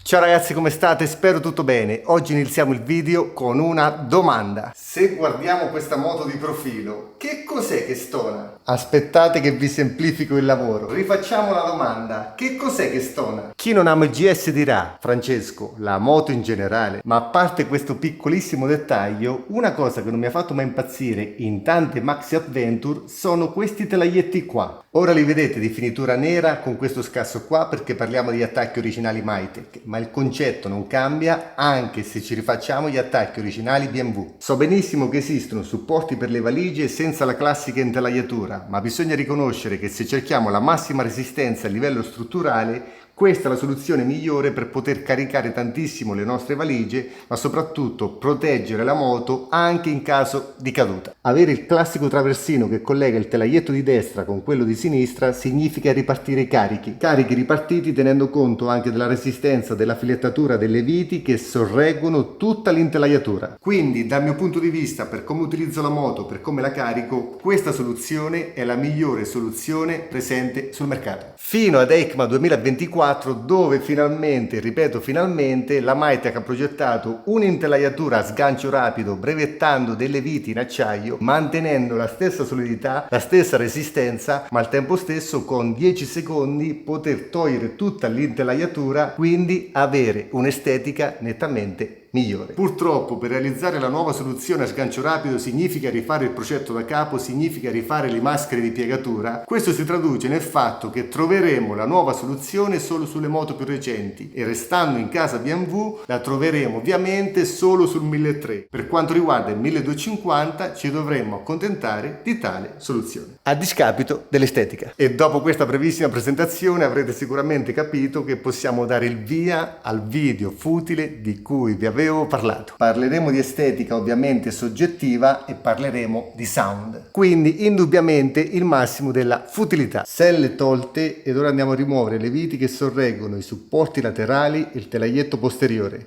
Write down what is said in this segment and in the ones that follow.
Ciao ragazzi, come state? Spero tutto bene. Oggi iniziamo il video con una domanda. Se guardiamo questa moto di profilo, che cos'è che stona? Aspettate che vi semplifico il lavoro. Rifacciamo la domanda. Che cos'è che stona? Chi non ama il GS dirà: Francesco, la moto in generale. Ma a parte questo piccolissimo dettaglio, una cosa che non mi ha fatto mai impazzire in tante Maxi Adventure sono questi telaietti qua. Ora li vedete di finitura nera con questo scasso qua perché parliamo di attacchi originali Mytec, ma il concetto non cambia anche se ci rifacciamo gli attacchi originali BMW. So benissimo che esistono supporti per le valigie senza la classica intelaiatura, ma bisogna riconoscere che se cerchiamo la massima resistenza a livello strutturale, questa è la soluzione migliore per poter caricare tantissimo le nostre valigie, ma soprattutto proteggere la moto anche in caso di caduta. Avere il classico traversino che collega il telaietto di destra con quello di sinistra significa ripartire i carichi. Carichi ripartiti tenendo conto anche della resistenza della filettatura delle viti che sorreggono tutta l'intelaiatura. Quindi, dal mio punto di vista, per come utilizzo la moto, per come la carico, questa soluzione è la migliore soluzione presente sul mercato. Fino ad EICMA 2024, dove finalmente, ripeto finalmente, la Mytec ha progettato un'intelaiatura a sgancio rapido brevettando delle viti in acciaio, mantenendo la stessa solidità, la stessa resistenza, ma al tempo stesso con 10 secondi poter togliere tutta l'intelaiatura, quindi avere un'estetica nettamente migliore. Purtroppo per realizzare la nuova soluzione a sgancio rapido significa rifare il progetto da capo, significa rifare le maschere di piegatura. Questo si traduce nel fatto che troveremo la nuova soluzione solo sulle moto più recenti e restando in casa BMW la troveremo ovviamente solo sul 1300. Per quanto riguarda il 1250 ci dovremmo accontentare di tale soluzione, a discapito dell'estetica. E dopo questa brevissima presentazione avrete sicuramente capito che possiamo dare il via al video futile di cui vi avevo parlato. Parleremo di estetica ovviamente soggettiva e parleremo di sound. Quindi indubbiamente il massimo della futilità. Selle tolte ed ora andiamo a rimuovere le viti che sorreggono i supporti laterali e il telaietto posteriore.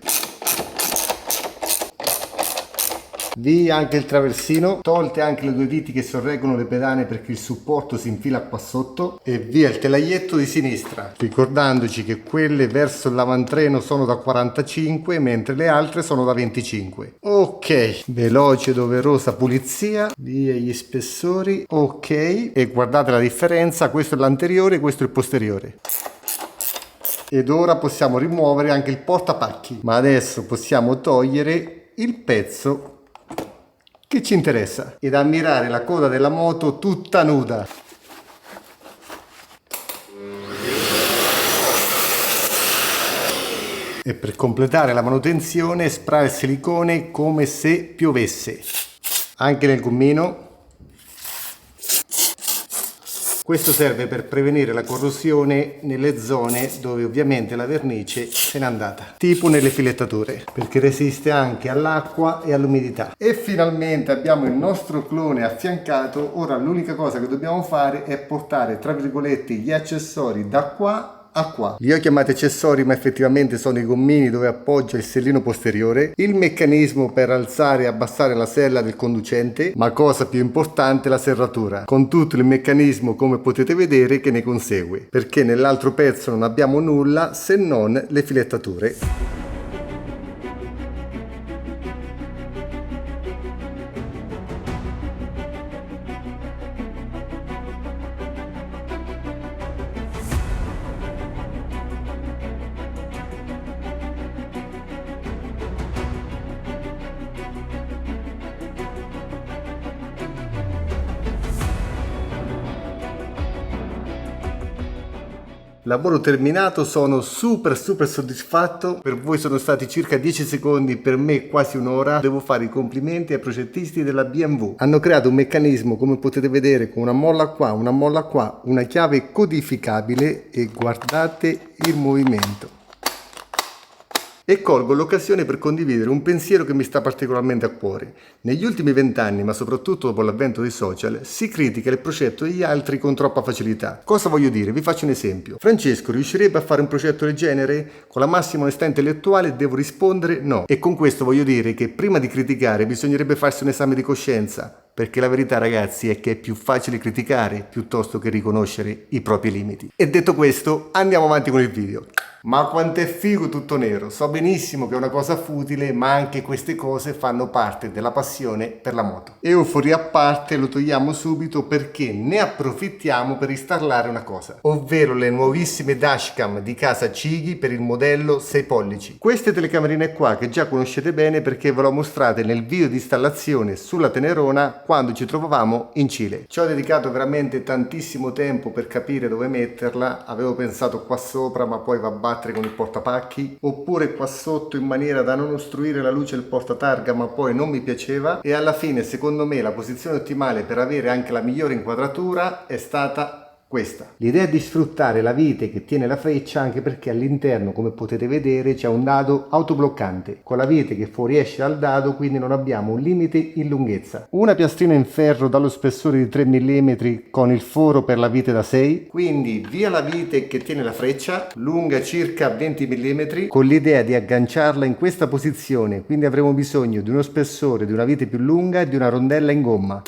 Via anche il traversino, tolte anche le due viti che sorreggono le pedane perché il supporto si infila qua sotto e via il telaietto di sinistra, ricordandoci che quelle verso il lavantreno sono da 45 mentre le altre sono da 25. Ok, veloce doverosa pulizia, via gli spessori, ok, e guardate la differenza, questo è l'anteriore, questo è il posteriore. Ed ora possiamo rimuovere anche il portapacchi, ma adesso possiamo togliere il pezzo che ci interessa ed ammirare la coda della moto tutta nuda. E per completare la manutenzione spray il silicone come se piovesse anche nel gommino. Questo serve per prevenire la corrosione nelle zone dove ovviamente la vernice se n'è andata, tipo nelle filettature, perché resiste anche all'acqua e all'umidità. E finalmente abbiamo il nostro clone affiancato. Ora l'unica cosa che dobbiamo fare è portare tra virgolette gli accessori da qua a qua. Li ho chiamati accessori ma effettivamente sono i gommini dove appoggia il sellino posteriore, il meccanismo per alzare e abbassare la sella del conducente, ma cosa più importante la serratura, con tutto il meccanismo come potete vedere che ne consegue, perché nell'altro pezzo non abbiamo nulla se non le filettature. Lavoro terminato, sono super soddisfatto. Per voi sono stati circa 10 secondi, per me quasi un'ora. Devo fare i complimenti ai progettisti della BMW. Hanno creato un meccanismo come potete vedere con una molla qua, una chiave codificabile e guardate il movimento. E colgo l'occasione per condividere un pensiero che mi sta particolarmente a cuore. Negli ultimi 20 anni, ma soprattutto dopo l'avvento dei social, si critica il progetto degli altri con troppa facilità. Cosa voglio dire? Vi faccio un esempio. Francesco riuscirebbe a fare un progetto del genere? Con la massima onestà intellettuale devo rispondere no. E con questo voglio dire che prima di criticare bisognerebbe farsi un esame di coscienza. Perché la verità, ragazzi, è che è più facile criticare piuttosto che riconoscere i propri limiti. E detto questo, andiamo avanti con il video. Ma quanto è figo tutto nero. So benissimo che è una cosa futile, ma anche queste cose fanno parte della passione per la moto. Euforia a parte, lo togliamo subito perché ne approfittiamo per installare una cosa, ovvero le nuovissime dashcam di casa Chigi per il modello 6 pollici. Queste telecamerine qua che già conoscete bene perché ve l'ho mostrate nel video di installazione sulla Tenerona quando ci trovavamo in Cile. Ci ho dedicato veramente tantissimo tempo per capire dove metterla. Avevo pensato qua sopra, ma poi va a battere con il portapacchi, oppure qua sotto in maniera da non ostruire la luce del portatarga, ma poi non mi piaceva, e alla fine secondo me la posizione ottimale per avere anche la migliore inquadratura è stata questa. L'idea è di sfruttare la vite che tiene la freccia, anche perché all'interno, come potete vedere, c'è un dado autobloccante con la vite che fuoriesce dal dado, quindi non abbiamo un limite in lunghezza. Una piastrina in ferro dallo spessore di 3 mm con il foro per la vite da 6, quindi via la vite che tiene la freccia, lunga circa 20 mm, con l'idea di agganciarla in questa posizione, quindi avremo bisogno di uno spessore, di una vite più lunga e di una rondella in gomma.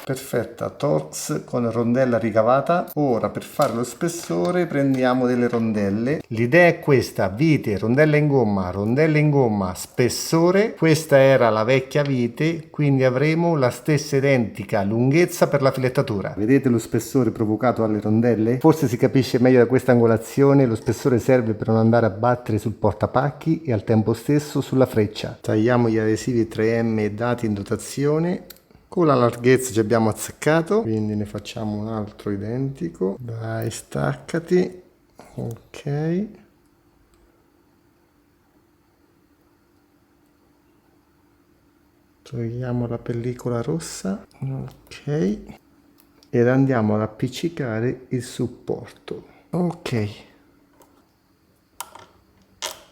Perfetta, Torx con rondella ricavata. Ora per fare lo spessore prendiamo delle rondelle. L'idea è questa: vite, rondella in gomma, spessore. Questa era la vecchia vite, quindi avremo la stessa identica lunghezza per la filettatura. Vedete lo spessore provocato dalle rondelle? Forse si capisce meglio da questa angolazione. Lo spessore serve per non andare a battere sul portapacchi e al tempo stesso sulla freccia. Tagliamo gli adesivi 3M dati in dotazione. Con la larghezza ci abbiamo azzeccato, quindi ne facciamo un altro identico. Dai, staccati. Ok. Togliamo la pellicola rossa. Ok. Ed andiamo ad appiccicare il supporto. Ok.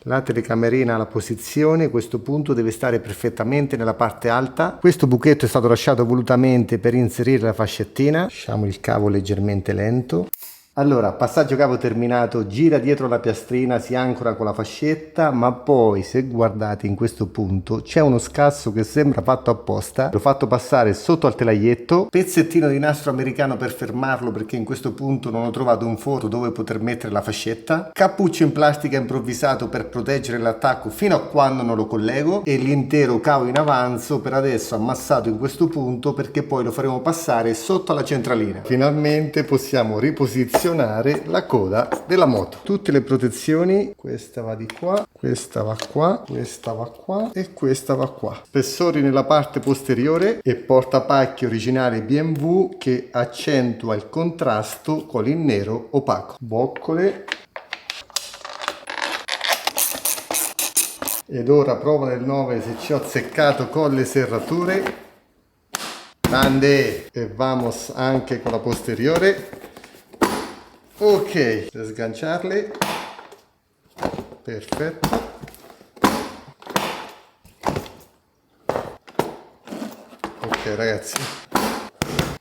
La telecamerina ha la posizione, questo punto deve stare perfettamente nella parte alta. Questo buchetto è stato lasciato volutamente per inserire la fascettina. Lasciamo il cavo leggermente lento. Allora, passaggio cavo terminato, gira dietro la piastrina, si ancora con la fascetta, ma poi se guardate in questo punto c'è uno scasso che sembra fatto apposta. L'ho fatto passare sotto al telaglietto, pezzettino di nastro americano per fermarlo perché in questo punto non ho trovato un foro dove poter mettere la fascetta, cappuccio in plastica improvvisato per proteggere l'attacco fino a quando non lo collego, e l'intero cavo in avanzo per adesso ammassato in questo punto perché poi lo faremo passare sotto alla centralina. Finalmente possiamo riposizionare la coda della moto. Tutte le protezioni, questa va di qua, questa va qua, questa va qua e questa va qua. Spessori nella parte posteriore e portapacchi originale BMW che accentua il contrasto con il nero opaco. Boccole. Ed ora prova del 9 se ci ho azzeccato con le serrature. Grande! E vamos anche con la posteriore. Ok, per sganciarle. Perfetto. Ok ragazzi.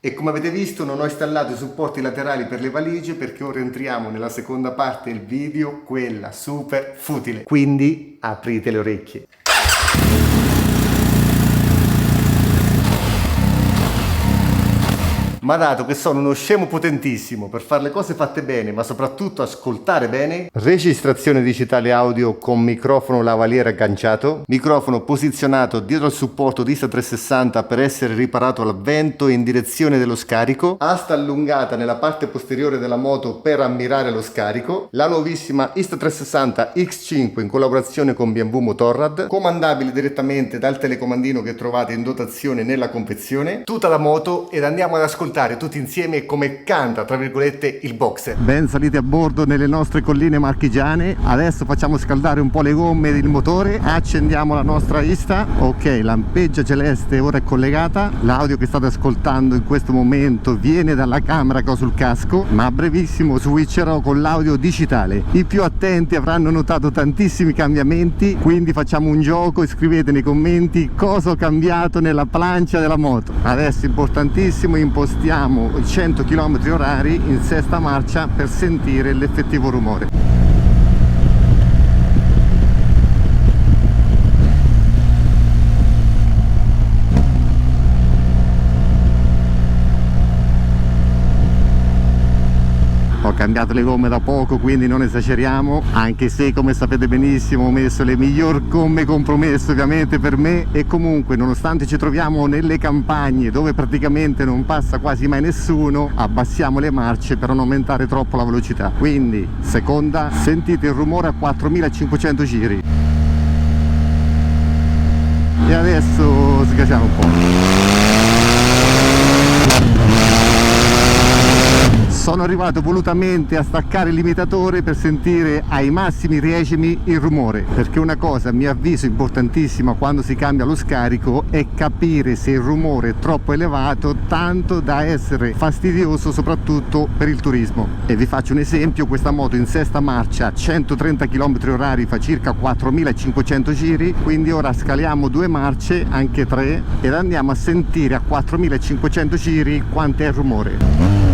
E come avete visto non ho installato i supporti laterali per le valigie perché ora entriamo nella seconda parte del video, quella super futile. Quindi aprite le orecchie. Ma dato che sono uno scemo potentissimo per fare le cose fatte bene, ma soprattutto ascoltare bene, registrazione digitale audio con microfono lavaliere agganciato, microfono posizionato dietro al supporto di Insta360 per essere riparato al vento in direzione dello scarico, asta allungata nella parte posteriore della moto per ammirare lo scarico, la nuovissima Insta360 X5 in collaborazione con BMW Motorrad, comandabile direttamente dal telecomandino che trovate in dotazione nella confezione, tutta la moto, ed andiamo ad ascoltare tutti insieme come canta, tra virgolette, il boxer. Ben saliti a bordo nelle nostre colline marchigiane. Adesso facciamo scaldare un po' le gomme del motore, accendiamo la nostra Insta. Ok, lampeggia celeste ora è collegata. L'audio che state ascoltando in questo momento viene dalla camera che ho sul casco, ma a brevissimo switcherò con l'audio digitale. I più attenti avranno notato tantissimi cambiamenti, quindi facciamo un gioco e scrivete nei commenti cosa ho cambiato nella plancia della moto. Adesso importantissimo, impostiamo i 100 km/h in sesta marcia per sentire l'effettivo rumore. Ho cambiato le gomme da poco, quindi non esageriamo, anche se come sapete benissimo ho messo le miglior gomme compromesso ovviamente per me. E comunque, nonostante ci troviamo nelle campagne dove praticamente non passa quasi mai nessuno, abbassiamo le marce per non aumentare troppo la velocità. Quindi seconda, sentite il rumore a 4500 giri. E adesso sgasiamo un po'. Sono arrivato volutamente a staccare il limitatore per sentire ai massimi regimi il rumore, perché una cosa, a mio avviso, importantissima quando si cambia lo scarico è capire se il rumore è troppo elevato, tanto da essere fastidioso soprattutto per il turismo. E vi faccio un esempio: questa moto in sesta marcia a 130 km/h fa circa 4500 giri, quindi ora scaliamo 2 marce, anche 3, ed andiamo a sentire a 4500 giri quanto è il rumore.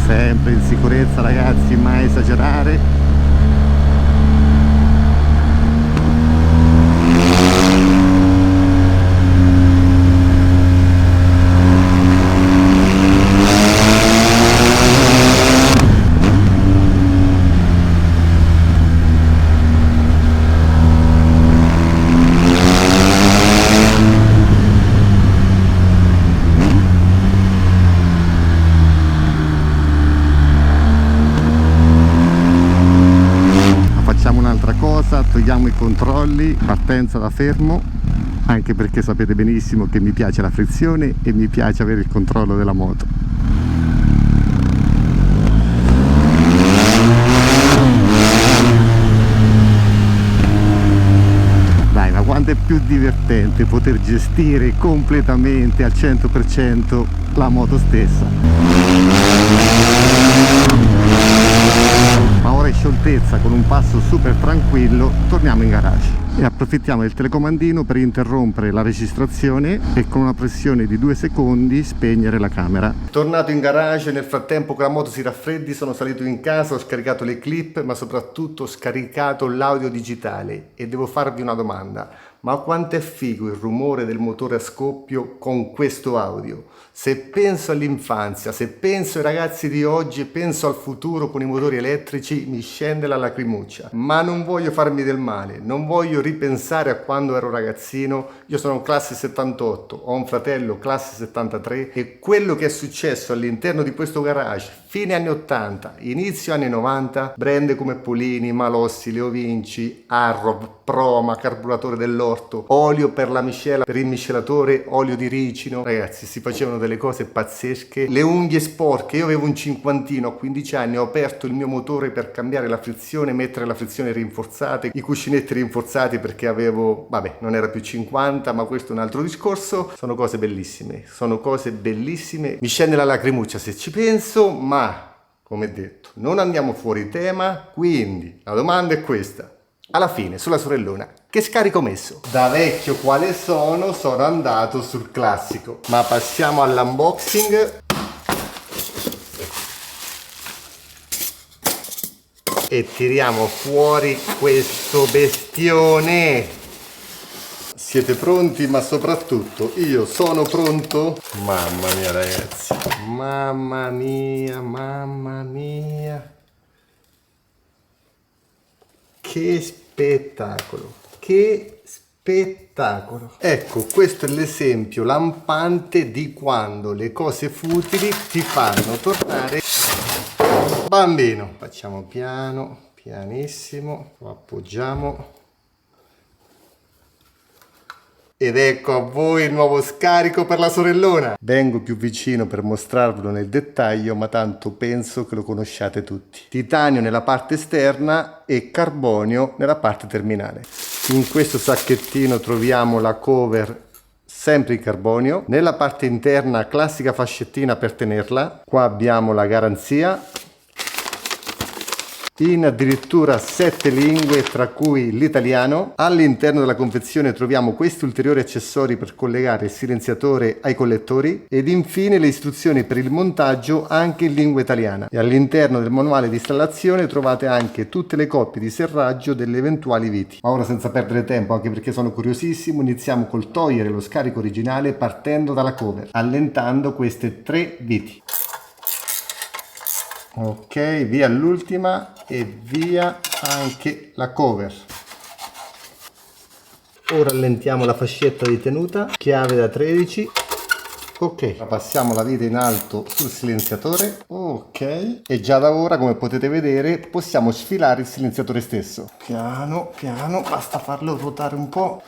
Sempre in sicurezza ragazzi, mai esagerare. Togliamo i controlli, partenza da fermo, anche perché sapete benissimo che mi piace la frizione e mi piace avere il controllo della moto. Dai, ma quanto è più divertente poter gestire completamente al 100% la moto stessa. Ma ora in scioltezza, con un passo super tranquillo, torniamo in garage e approfittiamo del telecomandino per interrompere la registrazione e con una pressione di 2 secondi spegnere la camera. Tornato in garage, nel frattempo che la moto si raffreddi sono salito in casa, ho scaricato le clip, ma soprattutto ho scaricato l'audio digitale e devo farvi una domanda: ma quanto è figo il rumore del motore a scoppio con questo audio? Se penso all'infanzia, se penso ai ragazzi di oggi e penso al futuro con i motori elettrici, mi scende la lacrimuccia. Ma non voglio farmi del male, non voglio ripensare a quando ero ragazzino. Io sono classe 78, ho un fratello classe 73 e quello che è successo all'interno di questo garage fine anni 80, inizio anni 90, brand come Polini, Malossi, Leo Vinci, Arrow, Proma, carburatore dell'orto, olio per la miscela, per il miscelatore, olio di ricino. Ragazzi, si facevano delle cose pazzesche. Le unghie sporche, io avevo un cinquantino a 15 anni, ho aperto il mio motore per cambiare la frizione, mettere la frizione rinforzata, i cuscinetti rinforzati perché avevo, vabbè, non era più 50, ma questo è un altro discorso. Sono cose bellissime, sono cose bellissime. Mi scende la lacrimuccia se ci penso, ma come detto, non andiamo fuori tema, quindi la domanda è questa. Alla fine, sulla sorellona, che scarico ho messo? Da vecchio quale sono andato sul classico. Ma passiamo all'unboxing. E tiriamo fuori questo bestione. Siete pronti? Ma soprattutto io sono pronto. Mamma mia ragazzi, mamma mia, mamma mia. Che spettacolo, che spettacolo. Ecco, questo è l'esempio lampante di quando le cose futili ti fanno tornare bambino. Facciamo piano, pianissimo, lo appoggiamo. Ed ecco a voi il nuovo scarico per la sorellona. Vengo più vicino per mostrarvelo nel dettaglio, ma tanto penso che lo conosciate tutti. Titanio nella parte esterna e carbonio nella parte terminale. In questo sacchettino troviamo la cover sempre in carbonio. Nella parte interna classica fascettina per tenerla. Qua abbiamo la garanzia. in addirittura 7 lingue, tra cui l'italiano. All'interno della confezione troviamo questi ulteriori accessori per collegare il silenziatore ai collettori ed infine le istruzioni per il montaggio anche in lingua italiana. E all'interno del manuale di installazione trovate anche tutte le coppie di serraggio delle eventuali viti. Ma ora, senza perdere tempo, anche perché sono curiosissimo, iniziamo col togliere lo scarico originale partendo dalla cover, allentando queste 3 viti. Ok, via l'ultima e via anche la cover. Ora allentiamo la fascetta di tenuta, chiave da 13. Ok, passiamo la vite in alto sul silenziatore. Ok, e già da ora, come potete vedere, possiamo sfilare il silenziatore stesso. Piano piano, basta farlo ruotare un po'.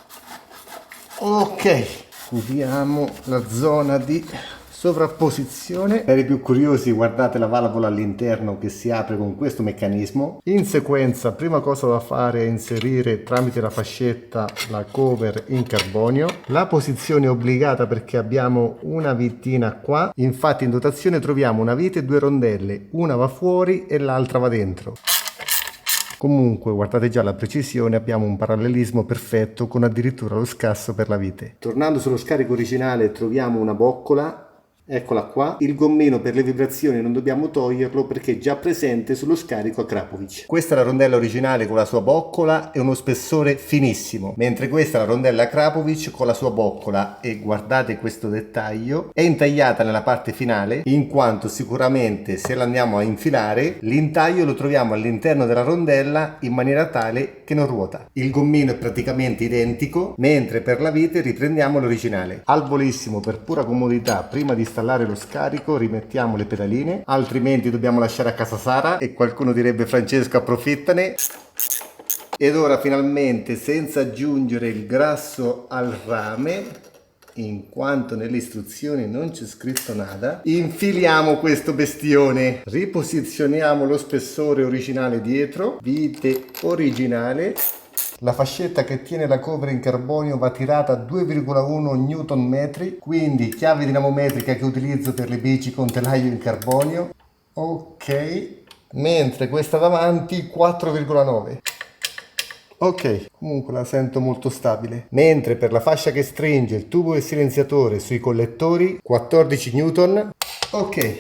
Ok, chiudiamo la zona di sovrapposizione. Per i più curiosi, guardate la valvola all'interno che si apre con questo meccanismo. In sequenza, prima cosa da fare è inserire tramite la fascetta la cover in carbonio. La posizione è obbligata perché abbiamo una vitina qua. Infatti in dotazione troviamo una vite e 2 rondelle, una va fuori e l'altra va dentro. Comunque, guardate già la precisione, abbiamo un parallelismo perfetto con addirittura lo scasso per la vite. Tornando sullo scarico originale troviamo una boccola. Eccola qua, il gommino per le vibrazioni non dobbiamo toglierlo perché è già presente sullo scarico a Krapovic. Questa è la rondella originale con la sua boccola e uno spessore finissimo, mentre questa è la rondella Krapovic con la sua boccola e guardate questo dettaglio, è intagliata nella parte finale in quanto sicuramente se la andiamo a infilare l'intaglio lo troviamo all'interno della rondella in maniera tale che non ruota. Il gommino è praticamente identico, mentre per la vite riprendiamo l'originale. Al volissimo, per pura comodità, prima di installare lo scarico rimettiamo le pedaline, altrimenti dobbiamo lasciare a casa Sara e qualcuno direbbe Francesco approfittane. Ed ora finalmente, senza aggiungere il grasso al rame, in quanto nelle istruzioni non c'è scritto nada, infiliamo questo bestione, riposizioniamo lo spessore originale dietro, vite originale. La fascetta che tiene la cover in carbonio va tirata a 2,1 Nm, quindi chiave dinamometrica che utilizzo per le bici con telaio in carbonio. Ok, mentre questa davanti 4,9. Ok, comunque la sento molto stabile. Mentre per la fascia che stringe il tubo del silenziatore sui collettori 14 N. Ok,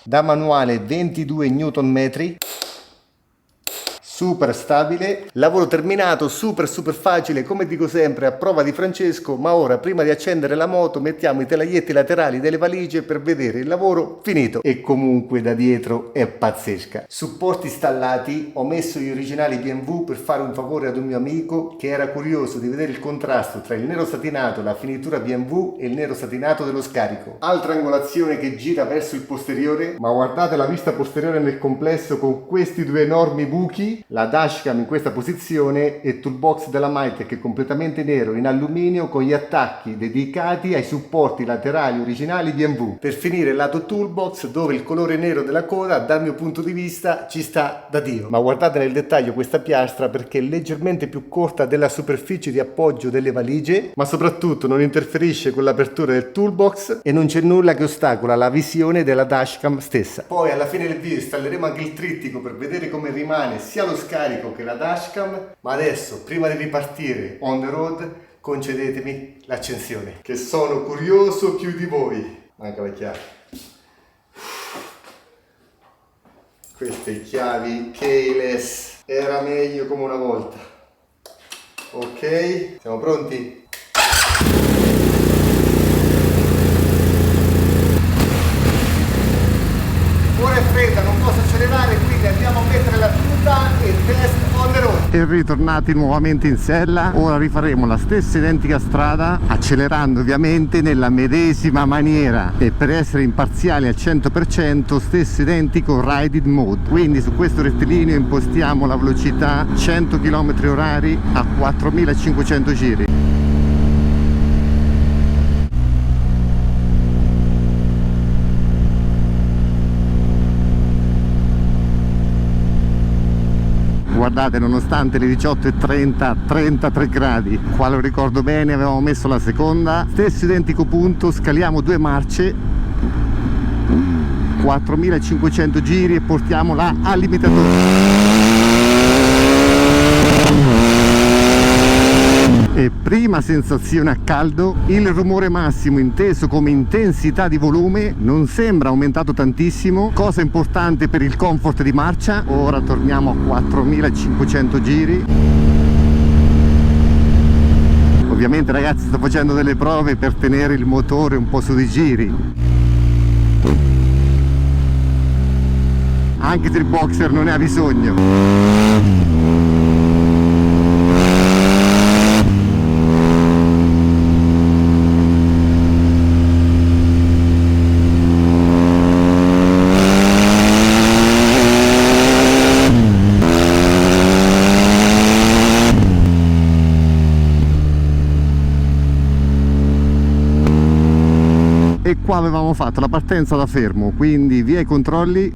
da manuale 22 Nm. Super stabile, lavoro terminato, super facile, come dico sempre, a prova di Francesco. Ma ora, prima di accendere la moto, mettiamo i telaietti laterali delle valigie per vedere il lavoro finito. E comunque da dietro è pazzesca. Supporti installati, ho messo gli originali BMW per fare un favore ad un mio amico che era curioso di vedere il contrasto tra il nero satinato, la finitura BMW e il nero satinato dello scarico. Altra angolazione che gira verso il posteriore, ma guardate la vista posteriore nel complesso con questi 2 enormi buchi. La dashcam in questa posizione e toolbox della Mytek completamente nero in alluminio con gli attacchi dedicati ai supporti laterali originali BMW. Per finire il lato toolbox dove il colore nero della coda dal mio punto di vista ci sta da Dio. Ma guardate nel dettaglio questa piastra perché è leggermente più corta della superficie di appoggio delle valigie, ma soprattutto non interferisce con l'apertura del toolbox e non c'è nulla che ostacola la visione della dashcam stessa. Poi alla fine del video installeremo anche il trittico per vedere come rimane sia lo scarico che la dashcam, ma adesso prima di ripartire on the road concedetemi l'accensione che sono curioso più di voi. Manca la chiave. Queste chiavi keyless, era meglio come una volta. Ok, siamo pronti? Ora è fredda, non posso accelerare, quindi andiamo a mettere la tuta e test on the road. E ritornati nuovamente in sella, ora rifaremo la stessa identica strada, accelerando ovviamente nella medesima maniera e per essere imparziali al 100% stesso identico ride mode. Quindi su questo rettilineo impostiamo la velocità 100 km/h a 4500 giri. Guardate, nonostante le 18:30, 33 gradi, qua lo ricordo bene, avevamo messo la seconda, stesso identico punto, scaliamo 2 marce 4500 giri e portiamola al limitatore. E prima sensazione a caldo, il rumore massimo inteso come intensità di volume non sembra aumentato tantissimo, cosa importante per il comfort di marcia. Ora torniamo a 4500 giri. Ovviamente ragazzi sto facendo delle prove per tenere il motore un po' su di giri, anche se il boxer non ne ha bisogno. E qua avevamo fatto la partenza da fermo, quindi via i controlli.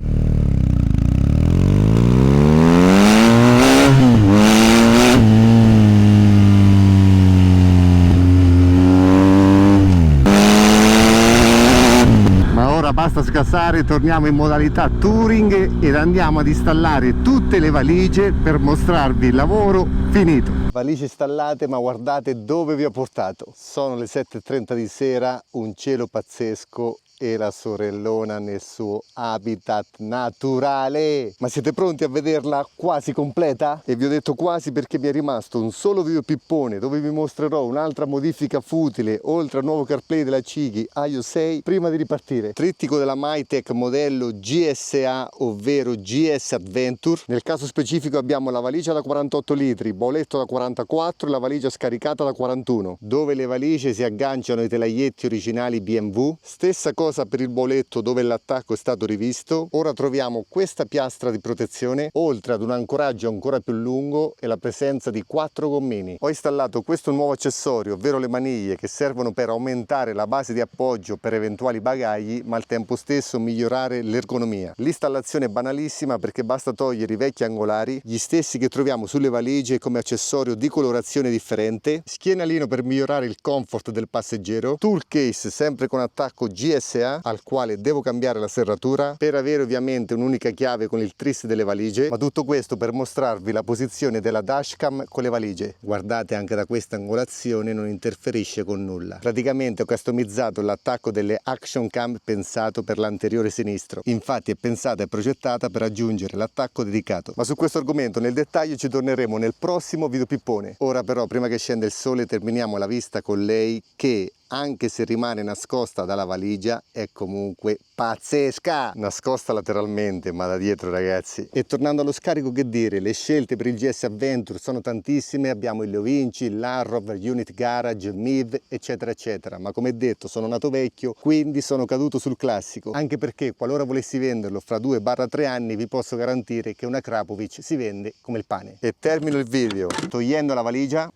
Ma ora basta sgassare, torniamo in modalità touring ed andiamo ad installare tutte le valigie per mostrarvi il lavoro finito. Valigie installate, ma guardate dove vi ho portato. Sono le 7:30 di sera, un cielo pazzesco e la sorellona nel suo habitat naturale. Ma siete pronti a vederla quasi completa? E vi ho detto quasi perché mi è rimasto un solo video pippone dove vi mostrerò un'altra modifica futile oltre al nuovo CarPlay della Cighi iOS 6 prima di ripartire. Trittico della Mytec modello GSA, ovvero GS Adventure. Nel caso specifico abbiamo la valigia da 48 litri, boletto da 44 e la valigia scaricata da 41, dove le valigie si agganciano ai telaietti originali BMW. Stessa cosa per il boletto, dove l'attacco è stato rivisto. Ora troviamo questa piastra di protezione, oltre ad un ancoraggio ancora più lungo e la presenza di 4 gommini. Ho installato questo nuovo accessorio, ovvero le maniglie, che servono per aumentare la base di appoggio per eventuali bagagli, ma al tempo stesso migliorare l'ergonomia. L'installazione è banalissima perché basta togliere i vecchi angolari, gli stessi che troviamo sulle valigie come accessorio di colorazione differente, schienalino per migliorare il comfort del passeggero, tool case sempre con attacco GSA al quale devo cambiare la serratura per avere ovviamente un'unica chiave con il tris delle valigie, ma tutto questo per mostrarvi la posizione della dashcam con le valigie. Guardate, anche da questa angolazione non interferisce con nulla. Praticamente ho customizzato l'attacco delle action cam pensato per l'anteriore sinistro, infatti è pensata e progettata per aggiungere l'attacco dedicato. Ma su questo argomento nel dettaglio ci torneremo nel prossimo video pippone. Ora però, prima che scenda il sole, terminiamo la vista con lei che, anche se rimane nascosta dalla valigia, è comunque pazzesca, nascosta lateralmente ma da dietro ragazzi. E tornando allo scarico, che dire, le scelte per il GS Adventure sono tantissime, abbiamo il Leovinci, il Larrover, Unit Garage, MIV eccetera eccetera, ma come detto sono nato vecchio, quindi sono caduto sul classico, anche perché qualora volessi venderlo fra 2-3 anni vi posso garantire che una Krapovic si vende come il pane. E termino il video togliendo la valigia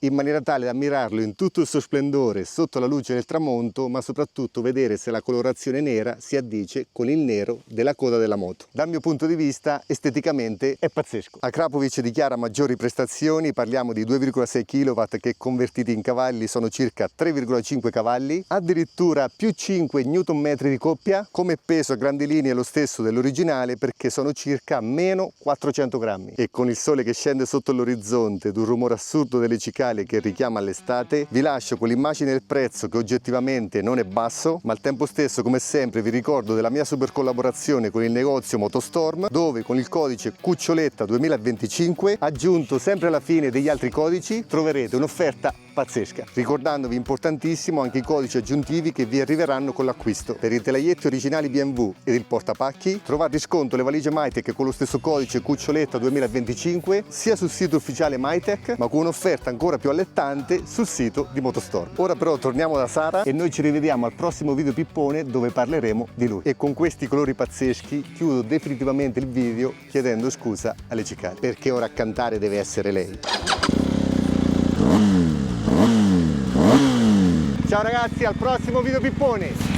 in maniera tale da ammirarlo in tutto il suo splendore sotto la luce del tramonto, ma soprattutto vedere se la colorazione nera si addice con il nero della coda della moto. Dal mio punto di vista esteticamente è pazzesco. La Krapovic dichiara maggiori prestazioni, parliamo di 2,6 kW che convertiti in cavalli sono circa 3,5 cavalli, addirittura più 5 Nm di coppia, come peso a grandi linee è lo stesso dell'originale perché sono circa meno 400 grammi. E con il sole che scende sotto l'orizzonte ed un rumore assurdo delle cicale che richiama l'estate, vi lascio con l'immagine del prezzo che oggettivamente non è basso, ma al tempo stesso come sempre vi ricordo della mia super collaborazione con il negozio Motostorm, dove con il codice Cuccioletta 2025 aggiunto sempre alla fine degli altri codici troverete un'offerta pazzesca, ricordandovi importantissimo anche i codici aggiuntivi che vi arriveranno con l'acquisto. Per i telaietti originali BMW ed il portapacchi trovate in sconto le valigie Mytec con lo stesso codice Cuccioletta 2025 sia sul sito ufficiale Mytec, ma con un'offerta ancora più allettante sul sito di Motostorm. Ora però torniamo da Sara e noi ci rivediamo al prossimo video pippone dove parleremo di lui. E con questi colori pazzeschi chiudo definitivamente il video chiedendo scusa alle cicale, perché ora a cantare deve essere lei. Ciao ragazzi, al prossimo video pippone!